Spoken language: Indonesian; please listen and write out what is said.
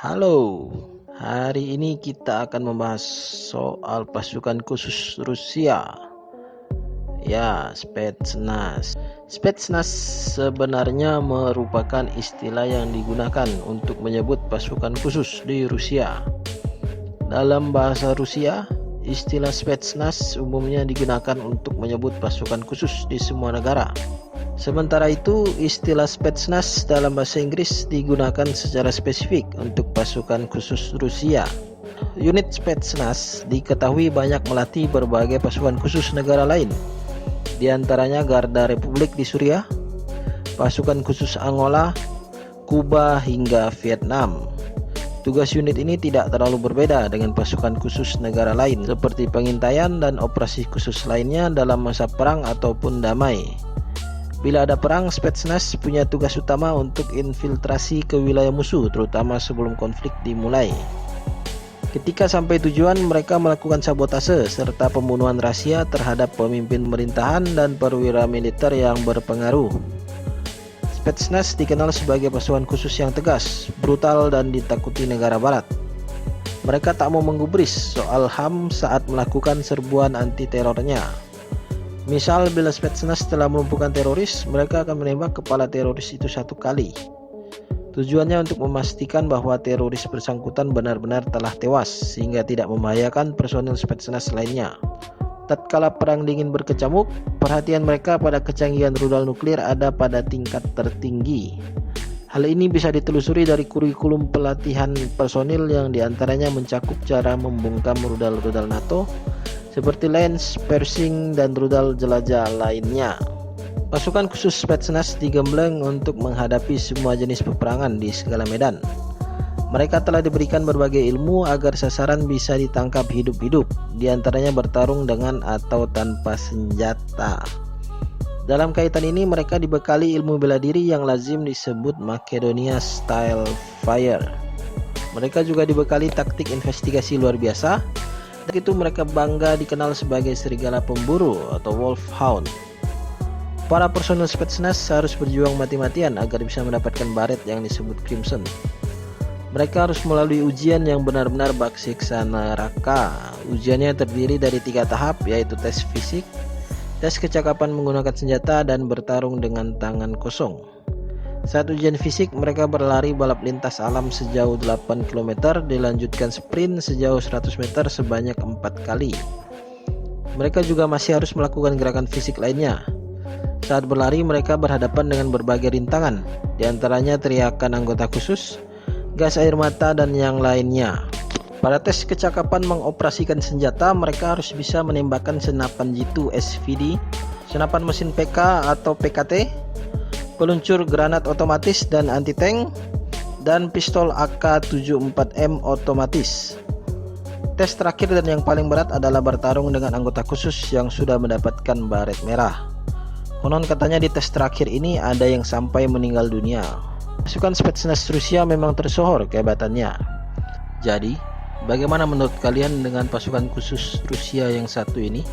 Halo, hari ini kita akan membahas soal pasukan khusus Rusia. Ya, Spetsnaz. Spetsnaz sebenarnya merupakan istilah yang digunakan untuk menyebut pasukan khusus di Rusia. Dalam bahasa Rusia, istilah Spetsnaz umumnya digunakan untuk menyebut pasukan khusus di semua negara. Sementara itu, istilah Spetsnaz dalam bahasa Inggris digunakan secara spesifik untuk pasukan khusus Rusia. Unit Spetsnaz diketahui banyak melatih berbagai pasukan khusus negara lain, di antaranya Garda Republik di Suriah, pasukan khusus Angola, Kuba hingga Vietnam. Tugas unit ini tidak terlalu berbeda dengan pasukan khusus negara lain seperti pengintaian dan operasi khusus lainnya dalam masa perang ataupun damai. Bila ada perang, Spetsnaz punya tugas utama untuk infiltrasi ke wilayah musuh, terutama sebelum konflik dimulai. Ketika sampai tujuan, mereka melakukan sabotase serta pembunuhan rahasia terhadap pemimpin pemerintahan dan perwira militer yang berpengaruh. Spetsnaz dikenal sebagai pasukan khusus yang tegas, brutal, dan ditakuti negara barat. Mereka tak mau menggubris soal HAM saat melakukan serbuan anti-terornya. Misal, bila Spetsnaz telah melumpuhkan teroris, mereka akan menembak kepala teroris itu 1 kali. Tujuannya untuk memastikan bahwa teroris bersangkutan benar-benar telah tewas, sehingga tidak membahayakan personil Spetsnaz lainnya. Tatkala perang dingin berkecamuk, perhatian mereka pada kecanggihan rudal nuklir ada pada tingkat tertinggi. Hal ini bisa ditelusuri dari kurikulum pelatihan personil yang diantaranya mencakup cara membungkam rudal-rudal NATO, seperti Lance, Pershing, dan rudal jelajah lainnya. Pasukan khusus Spetsnaz digembleng untuk menghadapi semua jenis peperangan di segala medan. Mereka telah diberikan berbagai ilmu agar sasaran bisa ditangkap hidup-hidup, diantaranya bertarung dengan atau tanpa senjata. Dalam kaitan ini, mereka dibekali ilmu bela diri yang lazim disebut Macedonia Style Fire. Mereka juga dibekali taktik investigasi luar biasa. Dari itu mereka bangga dikenal sebagai serigala pemburu atau wolfhound. Para personel Spetsnaz harus berjuang mati-matian agar bisa mendapatkan baret yang disebut Crimson. Mereka harus melalui ujian yang benar-benar bak siksa neraka. Ujiannya terdiri dari 3 tahap, yaitu tes fisik, tes kecakapan menggunakan senjata, dan bertarung dengan tangan kosong. Saat ujian fisik, mereka berlari balap lintas alam sejauh 8 km, dilanjutkan sprint sejauh 100 meter sebanyak 4 kali. Mereka juga masih harus melakukan gerakan fisik lainnya. Saat berlari, mereka berhadapan dengan berbagai rintangan, diantaranya teriakan anggota khusus, gas air mata, dan yang lainnya. Pada tes kecakapan mengoperasikan senjata, mereka harus bisa menembakkan senapan G2 SVD, senapan mesin PK atau PKT, peluncur granat otomatis dan anti-tank, dan pistol AK-74M otomatis. Tes terakhir dan yang paling berat adalah bertarung dengan anggota khusus yang sudah mendapatkan baret merah. Konon katanya di tes terakhir ini ada yang sampai meninggal dunia. Pasukan Spetsnaz Rusia memang tersohor kehebatannya. Jadi, bagaimana menurut kalian dengan pasukan khusus Rusia yang satu ini?